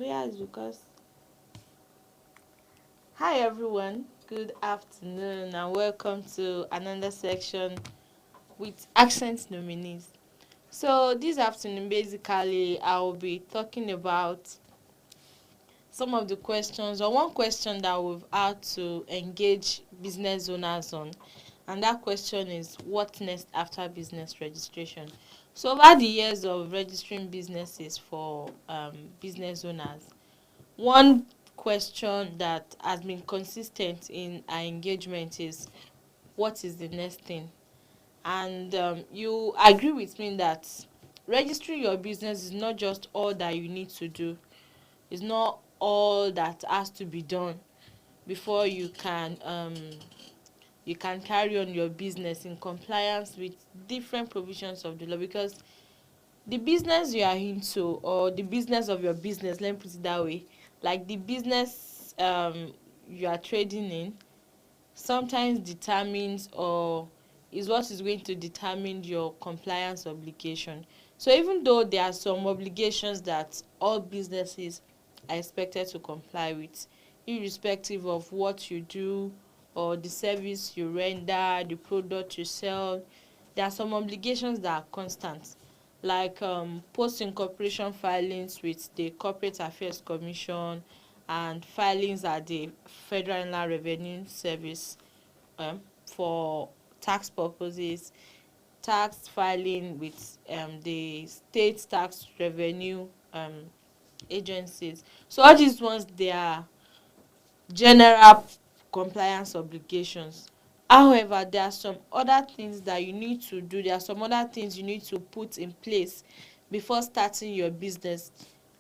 Yes, because hi everyone, good afternoon, and welcome to another section with accent nominees. So this afternoon, basically, I will be talking about some of the questions or one question that we've had to engage business owners on, and that question is what next after business registration. So over the years of registering businesses for business owners, one question that has been consistent in our engagement is what is the next thing? And you agree with me that registering your business is not just all that you need to do, it's not all that has to be done before you can carry on your business in compliance with different provisions of the law, because the business you are into or the business of your business, let me put it that way, like the business you are trading in sometimes determines or is what is going to determine your compliance obligation. So even though there are some obligations that all businesses are expected to comply with, irrespective of what you do or the service you render, the product you sell, there are some obligations that are constant, like post incorporation filings with the Corporate Affairs Commission and filings at the Federal Inland Revenue Service for tax purposes, tax filing with the state tax revenue agencies. So all these ones, they are general compliance obligations. However, there are some other things that you need to do. There are some other things you need to put in place before starting your business,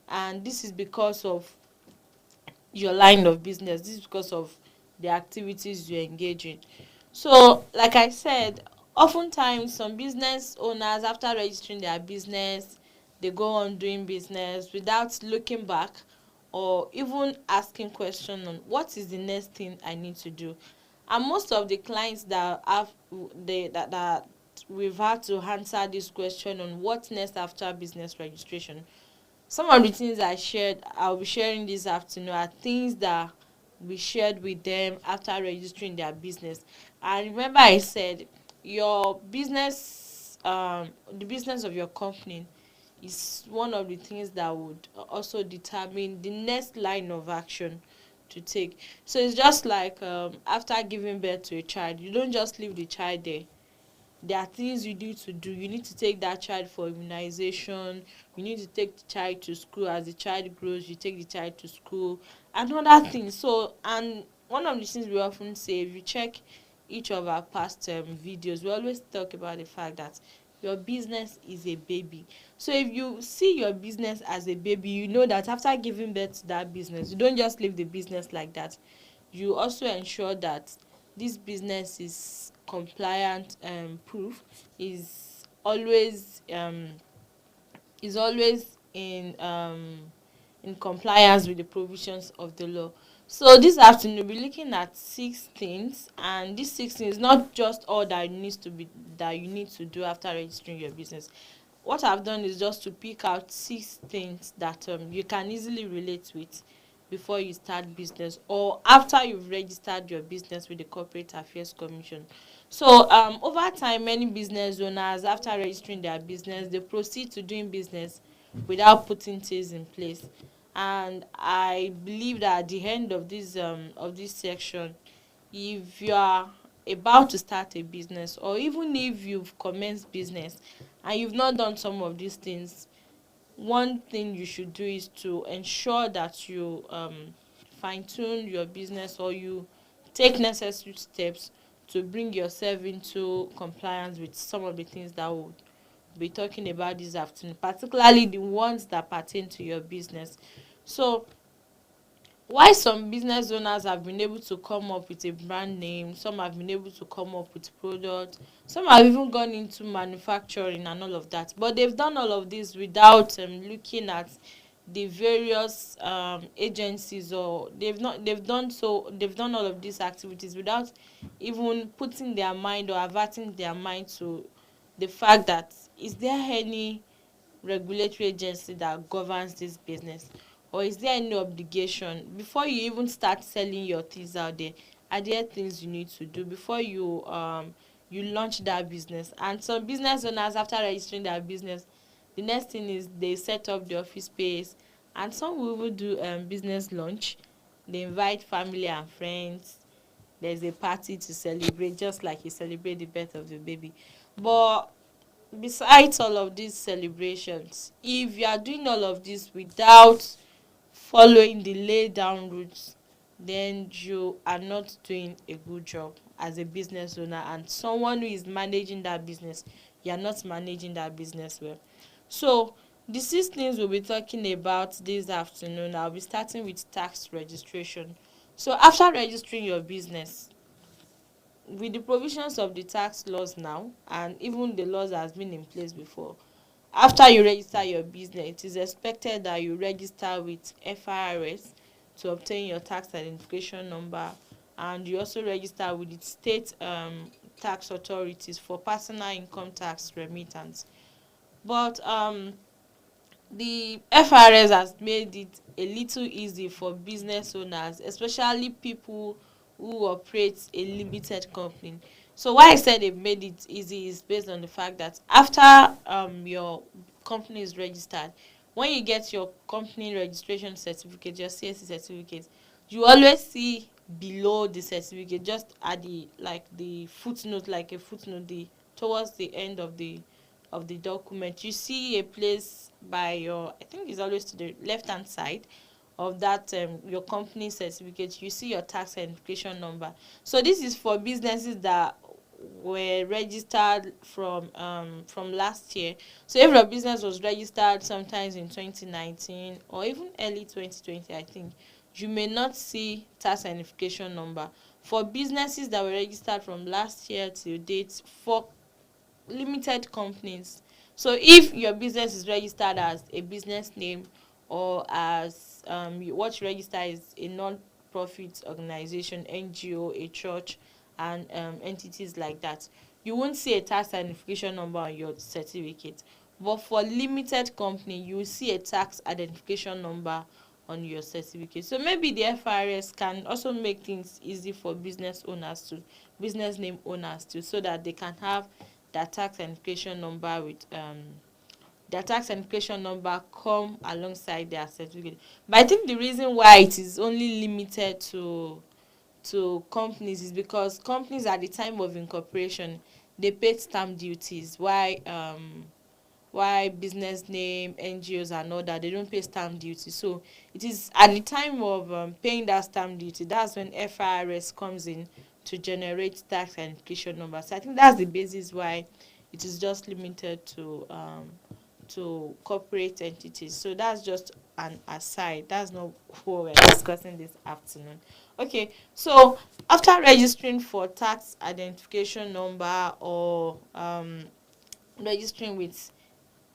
and this is because of your line of business. This is because of the activities you engage in. So like I said, oftentimes some business owners, after registering their business, they go on doing business without looking back or even asking question on what is the next thing I need to do. And most of the clients that have that we've had to answer this question on what next after business registration, some of the things I'll be sharing this afternoon are things that we shared with them after registering their business. And remember, I said your business, the business of your company, is one of the things that would also determine the next line of action to take. So it's just like after giving birth to a child, you don't just leave the child there. There are things you need to do. You need to take that child for immunization. You need to take the child to school. As the child grows, you take the child to school and other things. So, and one of the things we often say, if you check each of our past videos, we always talk about the fact that your business is a baby. So if you see your business as a baby, you know that after giving birth to that business, you don't just leave the business like that. You also ensure that this business is compliant proof, is is always in compliance with the provisions of the law. So this afternoon we'll be looking at 6 things, and these 6 things is not just all that needs to be that you need to do after registering your business. What I've done is just to pick out 6 things that you can easily relate with before you start business or after you've registered your business with the Corporate Affairs Commission. So over time, many business owners, after registering their business, they proceed to doing business without putting things in place. And I believe that at the end of this section, if you are about to start a business, or even if you've commenced business and you've not done some of these things, one thing you should do is to ensure that you fine tune your business, or you take necessary steps to bring yourself into compliance with some of the things that we'll be talking about this afternoon, particularly the ones that pertain to your business. So why some business owners have been able to come up with a brand name, some have been able to come up with product, some have even gone into manufacturing and all of that, but they've done all of this without looking at the various agencies, or they've done all of these activities without even putting their mind or averting their mind to the fact that is there any regulatory agency that governs this business, or is there any obligation before you even start selling your things out there? Are there things you need to do before you launch that business? And some business owners, after registering their business, the next thing is they set up the office space, and some will even do business launch. They invite family and friends. There's a party to celebrate, just like you celebrate the birth of the baby. But besides all of these celebrations, if you are doing all of this without following the laid down routes, then you are not doing a good job as a business owner, and someone who is managing that business, you are not managing that business well. So the 6 things we'll be talking about this afternoon, I'll be starting with tax registration. So after registering your business, with the provisions of the tax laws now, and even the laws that has been in place before, after you register your business, it is expected that you register with FIRS to obtain your tax identification number, and you also register with the state tax authorities for personal income tax remittance. But the FRS has made it a little easy for business owners, especially people who operate a limited company. So why I said they've made it easy is based on the fact that after your company is registered, when you get your company registration certificate, your CSC certificate, you always see below the certificate, just at the like the footnote, like a footnote, the towards the end of the document, you see a place by your, I think it's always to the left hand side of that your company certificate. You see your tax identification number. So this is for businesses that were registered from last year. So if your business was registered sometimes in 2019 or even early 2020, I think, you may not see tax identification number. For businesses that were registered from last year till date, for limited companies. So if your business is registered as a business name, or as what you register is a non-profit organization, NGO, a church, and entities like that, you won't see a tax identification number on your certificate. But for limited company, you will see a tax identification number on your certificate. So maybe the FRS can also make things easy for business owners to, business name owners too, so that they can have their tax identification number with their tax identification number come alongside their certificate. But I think the reason why it is only limited to companies is because companies at the time of incorporation, they paid stamp duties. Why business name, NGOs and all that, they don't pay stamp duty. So it is at the time of paying that stamp duty, that's when FIRS comes in to generate tax identification numbers. So I think that's the basis why it is just limited to corporate entities. So that's just an aside. That's not what we're discussing this afternoon. Okay, so after registering for tax identification number, or registering with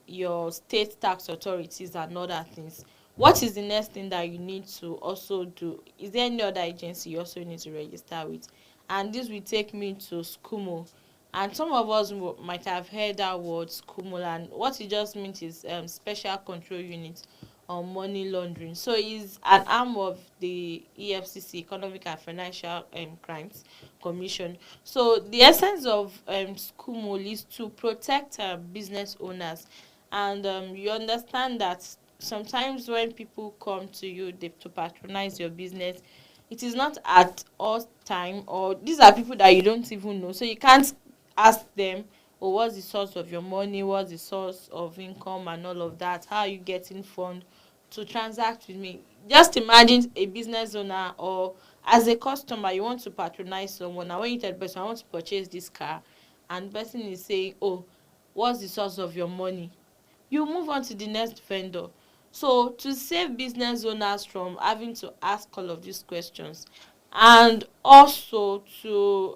your state tax authorities and other things, what is the next thing that you need to also do? Is there any other agency you also need to register with? And this will take me to SCUMO. And some of us might have heard that word SCUMO, and what it just means is Special Control Unit on Money Laundering. So it's an arm of the EFCC, Economic and Financial Crimes Commission. So the essence of SCUMO is to protect business owners. And you understand that sometimes when people come to you to patronize your business, it is not at all time, or these are people that you don't even know, so you can't ask them, oh, what's the source of your money, what's the source of income and all of that, how are you getting fund to transact with me. Just imagine a business owner, or as a customer, you want to patronize someone, and when you tell the person, I want to purchase this car, and the person is saying, oh, what's the source of your money, you move on to the next vendor. So to save business owners from having to ask all of these questions, and also to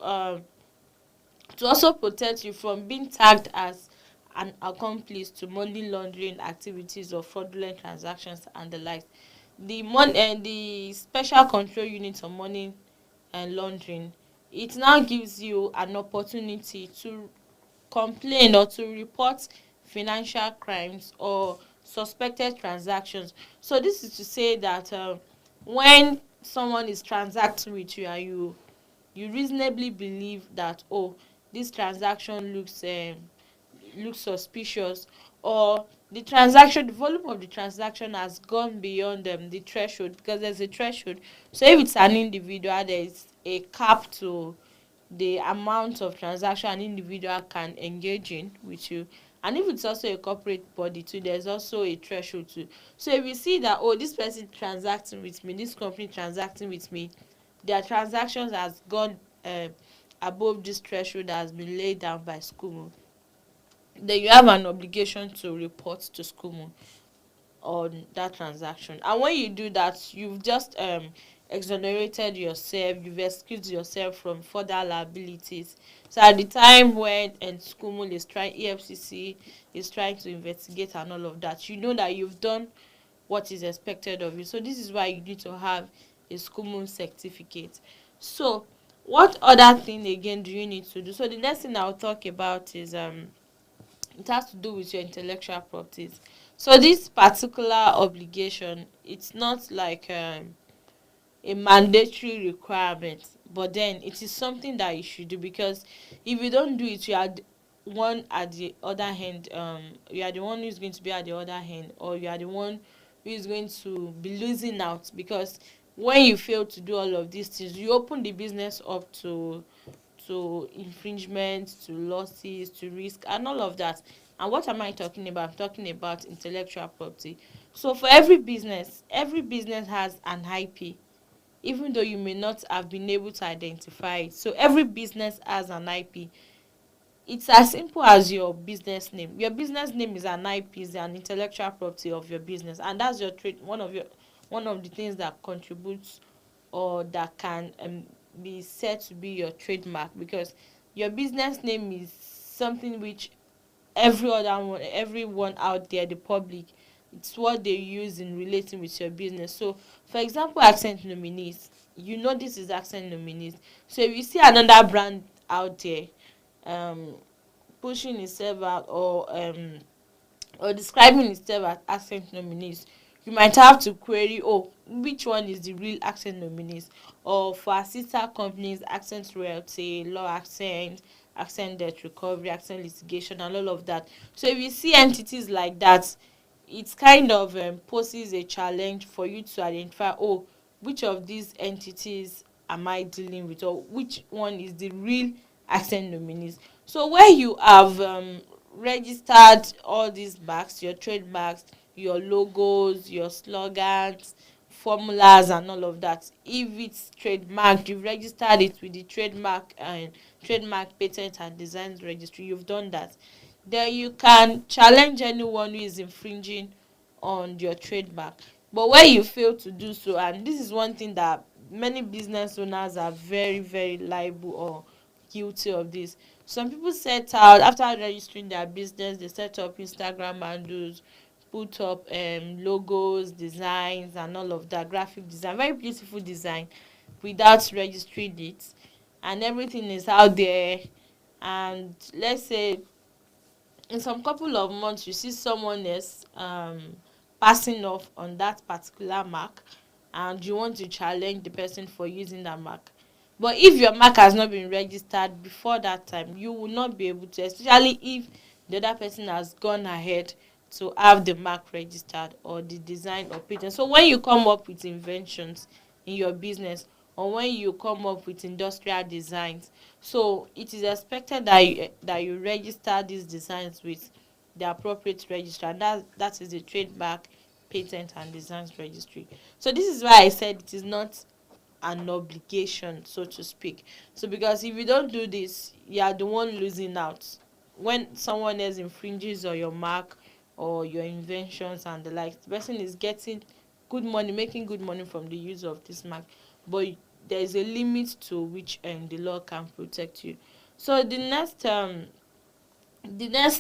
also protect you from being tagged as an accomplice to money laundering activities or fraudulent transactions and the like, the special control unit on money and laundering, it now gives you an opportunity to complain or to report financial crimes, or suspected transactions. So this is to say that when someone is transacting with you and you reasonably believe that, oh, this transaction looks suspicious, or the volume of the transaction has gone beyond the threshold, because there's a threshold. So if it's an individual, there is a cap to the amount of transaction an individual can engage in with you. And if it's also a corporate body too, there's also a threshold too. So if you see that, oh, this person transacting with me, this company transacting with me, their transactions has gone above this threshold that has been laid down by school, then you have an obligation to report to school on that transaction. And when you do that, you've just exonerated yourself, you've excused yourself from further liabilities. So at the time when school is trying, EFCC is trying to investigate and all of that, you know that you've done what is expected of you. So this is why you need to have a school certificate. So what other thing again do you need to do? So the next thing I'll talk about is it has to do with your intellectual properties. So this particular obligation, it's not like a mandatory requirement, but then it is something that you should do, because if you don't do it, you are one at the other hand. You are the one who is going to be at the other hand, or you are the one who is going to be losing out, because when you fail to do all of these things, you open the business up to infringement, to losses, to risk, and all of that. And what am I talking about? I'm talking about intellectual property. So for every business has an IP, even though you may not have been able to identify it. So every business has an IP. It's as simple as your business name. Your business name is an IP, is an intellectual property of your business, and that's your trade. One of the things that contributes, or that can be said to be your trademark, because your business name is something which everyone out there, the public, it's what they use in relating with your business. So for example, accent nominees, you know this is accent nominees. So if you see another brand out there um pushing itself out, or describing itself as accent nominees, you might have to query, oh, which one is the real accent nominees? Or for our sister companies, accent royalty, law accent, accent debt recovery, accent litigation, and all of that. So if you see entities like that, it kind of poses a challenge for you to identify, oh, which of these entities am I dealing with, or which one is the real accent nominees. So where you have registered all these marks, your trademarks, your logos, your slogans, formulas, and all of that, if it's trademarked, you've registered it with the trademark patent and designs registry, you've done that, then you can challenge anyone who is infringing on your trademark. But where you fail to do so, and this is one thing that many business owners are very very liable or guilty of this. Some people set out, after registering their business, they set up Instagram handles, put up logos, designs, and all of that, graphic design, very beautiful design, without registering it, and everything is out there. And let's say in some couple of months, you see someone else passing off on that particular mark, and you want to challenge the person for using that mark. But if your mark has not been registered before that time, you will not be able to, especially if the other person has gone ahead to have the mark registered, or the design or patent. So when you come up with inventions in your business, or when you come up with industrial designs, so it is expected that you register these designs with the appropriate registrar, and that is the trademark, patent, and designs registry. So this is why I said it is not an obligation, so to speak. So because if you don't do this, you are the one losing out when someone else infringes on your mark or your inventions and the like. The person is getting good money, making good money from the use of this mark, but there is a limit to which the law can protect you. So the next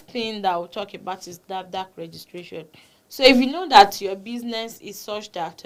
thing that we'll talk about is that registration. So if you know that your business is such that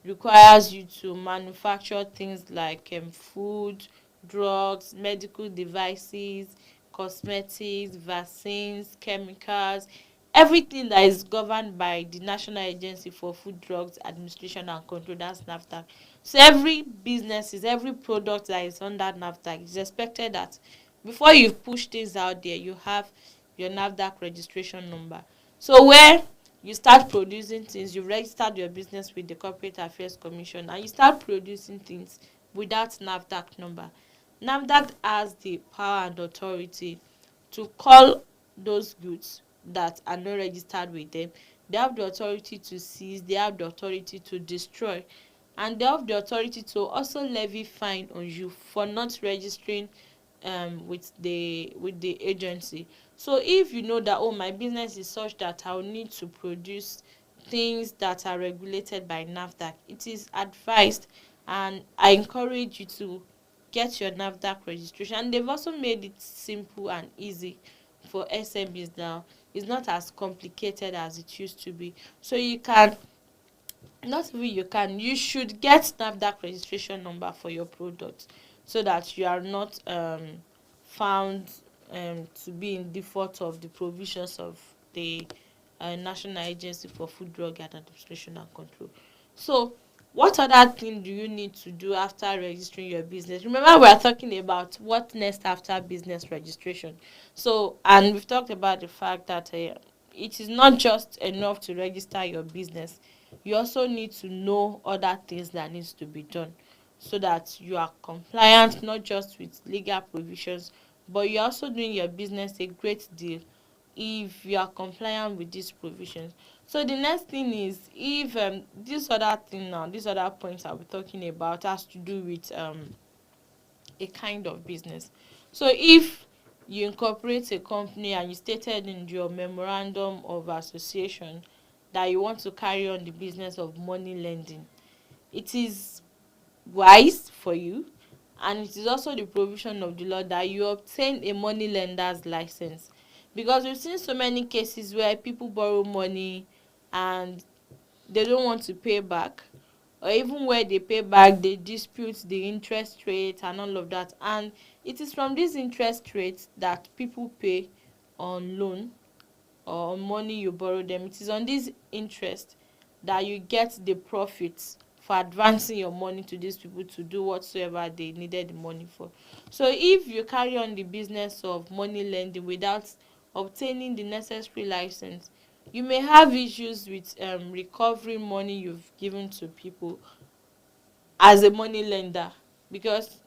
requires you to manufacture things like food, drugs, medical devices, cosmetics, vaccines, chemicals, everything that is governed by the National Agency for Food, Drugs Administration and Control, that's NAFDAC. So every businesses, every product that is under NAFDAC is expected that before you push things out there, you have your NAFDAC registration number. So where you start producing things, you registered your business with the Corporate Affairs Commission, and you start producing things without NAFDAC number. NAFDAC has the power and authority to call those goods that are not registered with them. They have the authority to seize, they have the authority to destroy, and they have the authority to also levy fine on you for not registering with the agency. So if you know that, oh, my business is such that I will need to produce things that are regulated by NAFDAC, it is advised, and I encourage you to get your NAFDAC registration. And they've also made it simple and easy for SMBs now. It's not as complicated as it used to be. So you can, not even you can, you should get NAFDAC registration number for your product, so that you are not found to be in default of the provisions of the National Agency for Food, Drug and Administration and Control. So what other thing do you need to do after registering your business? Remember, we are talking about what next after business registration. So, and we've talked about the fact that it is not just enough to register your business. You also need to know other things that needs to be done, so that you are compliant not just with legal provisions, but you're also doing your business a great deal if you are compliant with these provisions. So the next thing is, if this other thing now, these other points I'll be talking about has to do with a kind of business. So if you incorporate a company and you stated in your memorandum of association that you want to carry on the business of money lending, it is wise for you, and it is also the provision of the law that you obtain a money lender's license, because we've seen so many cases where people borrow money and they don't want to pay back, or even where they pay back they dispute the interest rate and all of that, and it is from these interest rates that people pay on loan or money you borrow them. It is on this interest that you get the profits for advancing your money to these people to do whatsoever they needed the money for. So if you carry on the business of money lending without obtaining the necessary license, you may have issues with recovering money you've given to people as a money lender, because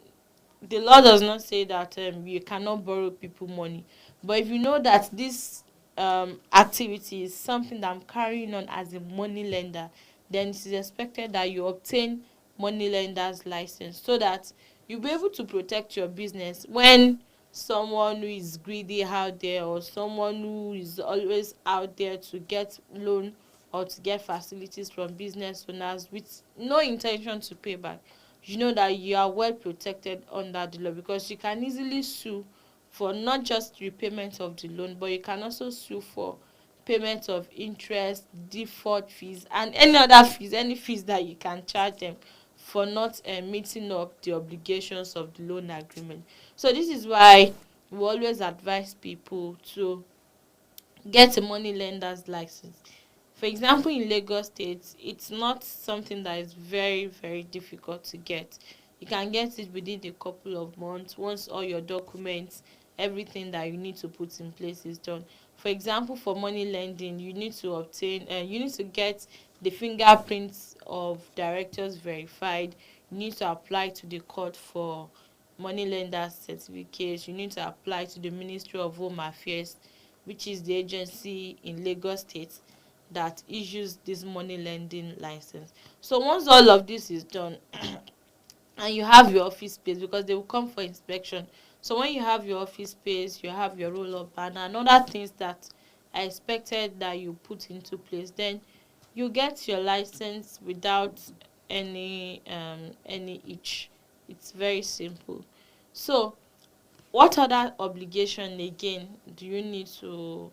the law does not say that you cannot borrow people money. But if you know that this activity is something that I'm carrying on as a money lender, then it is expected that you obtain money lender's license, so that you'll be able to protect your business when someone who is greedy out there, or someone who is always out there to get loan or to get facilities from business owners with no intention to pay back, you know that you are well protected under the law, because you can easily sue for not just repayment of the loan, but you can also sue for payment of interest, default fees, and any other fees, any fees that you can charge them for not meeting up the obligations of the loan agreement. So this is why we always advise people to get a money lender's license. For example, in Lagos State, it's not something that is very, very difficult to get. You can get it within a couple of months once all your documents, everything that you need to put in place is done. For example, for money lending, you need to obtain, you need to get the fingerprints of directors verified. You need to apply to the court for money lender certificates. You need to apply to the Ministry of Home Affairs, which is the agency in Lagos State that issues this money lending license. So once all of this is done and you have your office space, because they will come for inspection. So when you have your office space, you have your roll-up banner and other things that are expected that you put into place, then you get your license without any itch. It's very simple. So what other obligation again do you need to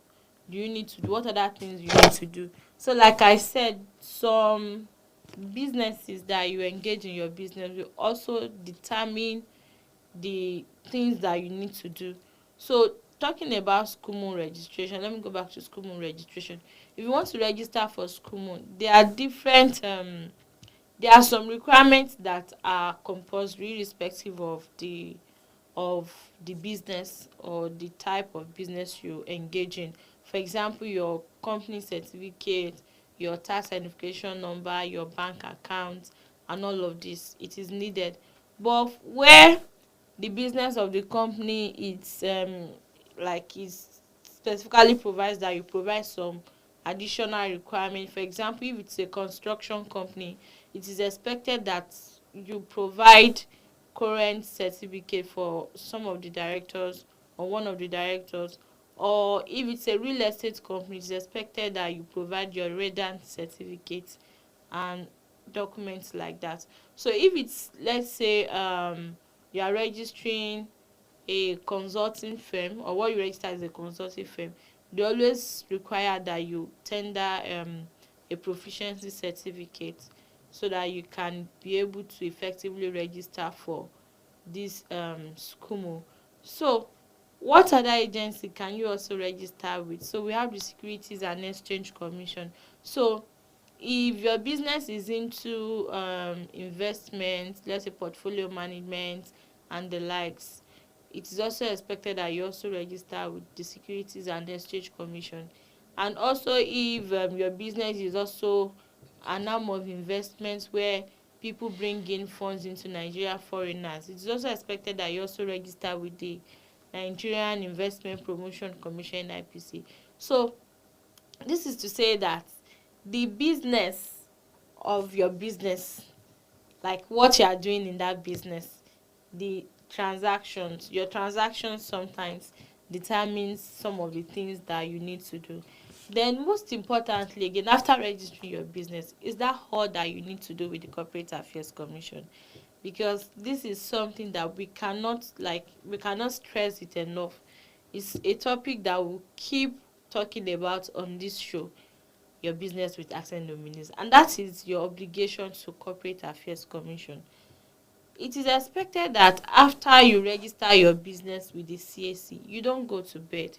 do? What other things you need to do? So like I said, some businesses that you engage in your business will also determine the things that you need to do. So talking about school moon registration, let me go back to school moon registration. If you want to register for school moon, there are some requirements that are compulsory irrespective of the business or the type of business you engage in. For example, your company certificate, your tax identification number, your bank account, and all of this. It is needed. But where the business of the company is specifically provides that you provide some additional requirement. For example, if it's a construction company, it is expected that you provide current certificate for some of the directors or one of the directors. Or if it's a real estate company, it's expected that you provide your redance certificate and documents like that. So if it's, let's say, you are registering a consulting firm, or what you register as a consulting firm, they always require that you tender a proficiency certificate so that you can be able to effectively register for this SCUMO. So what other agency can you also register with? So we have the Securities and Exchange Commission. So if your business is into investment, let's say portfolio management and the likes, it is also expected that you also register with the Securities and Exchange Commission. And also if your business is also an arm of investments where people bring in funds into Nigeria, foreigners, it is also expected that you also register with the Nigerian Investment Promotion Commission, IPC. So this is to say that the business of your business, like what you are doing in that business, the your transactions sometimes determines some of the things that you need to do. Then most importantly, again, after registering your business, is that all that you need to do with the Corporate Affairs Commission? Because this is something that we cannot stress it enough. It's a topic that we'll keep talking about on this show, your business with accent nominees, and that is your obligation to Corporate Affairs Commission. It is expected that after you register your business with the CAC, you don't go to bed.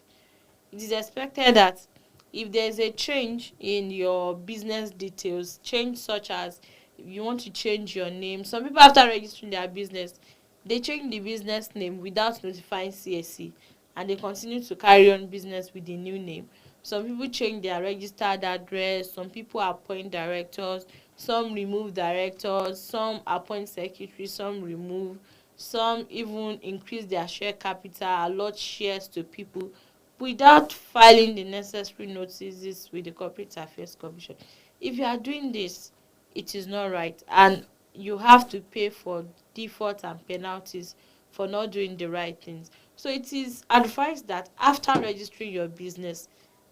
It is expected that if there is a change in your business details, change such as if you want to change your name, some people after registering their business, they change the business name without notifying CAC, and they continue to carry on business with the new name. Some people change their registered address, some people appoint directors, some remove directors, some appoint secretaries, some remove, some even increase their share capital, allot shares to people without filing the necessary notices with the Corporate Affairs Commission. If you are doing this, it is not right, and you have to pay for default and penalties for not doing the right things. So it is advised that after registering your business,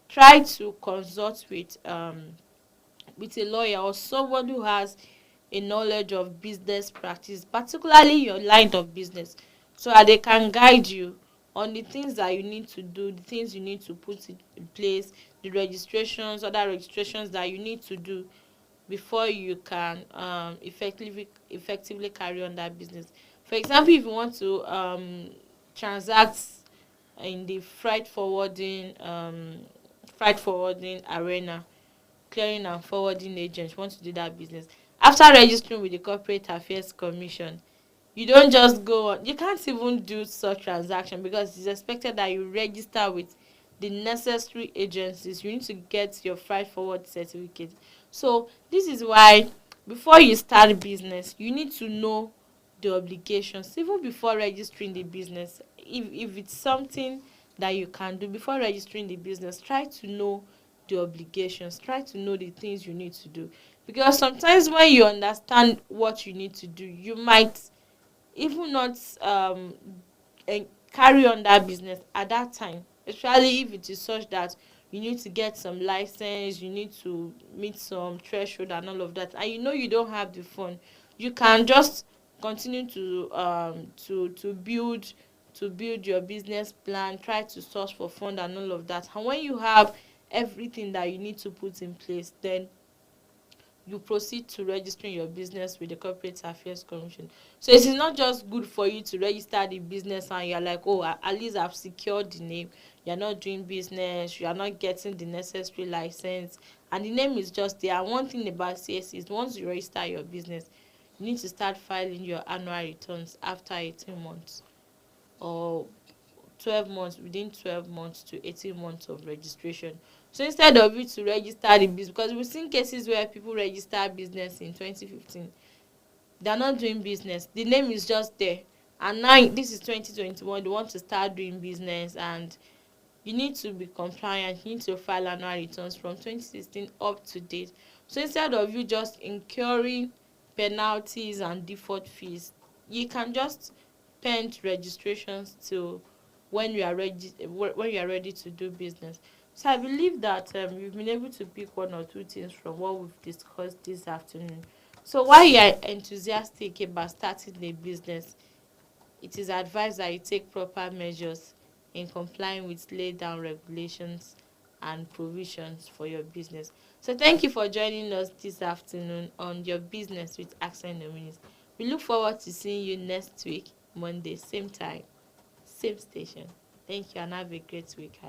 try to consult with a lawyer or someone who has a knowledge of business practice, particularly your line of business, so that they can guide you on the things that you need to do, the things you need to put in place, the registrations, other registrations that you need to do before you can effectively carry on that business. For example, if you want to transact in the freight forwarding arena, clearing and forwarding agent, want to do that business, after registering with the Corporate Affairs Commission, you don't just go on, you can't even do such transaction because it's expected that you register with the necessary agencies. You need to get your freight forward certificate. So this is why before you start business, you need to know the obligations even before registering the business. If it's something that you can do before registering the business, try to know the obligations, try to know the things you need to do, because sometimes when you understand what you need to do, you might even not carry on that business at that time, especially if it is such that you need to get some license, you need to meet some threshold and all of that, and you know you don't have the fund. You can just continue to build your business plan, try to source for fund and all of that, and when you have everything that you need to put in place, then you proceed to registering your business with the Corporate Affairs Commission. So it is not just good for you to register the business and you're like, oh, at least I've secured the name. You're not doing business, you are not getting the necessary license, and the name is just there. And one thing about CS is once you register your business, you need to start filing your annual returns after 18 months or 12 months, within 12 months to 18 months of registration. So instead of you to register the business, because we've seen cases where people register business in 2015, they're not doing business, the name is just there, and now this is 2021, they want to start doing business, and you need to be compliant. You need to file annual returns from 2016 up to date. So instead of you just incurring penalties and default fees, you can just pen registrations till when you are ready to do business. So I believe that you've been able to pick one or two things from what we've discussed this afternoon. So while you are enthusiastic about starting a business, it is advised that you take proper measures in complying with laid down regulations and provisions for your business. So thank you for joining us this afternoon on Your Business with Accent Nominees. We look forward to seeing you next week, Monday, same time, same station. Thank you and have a great week.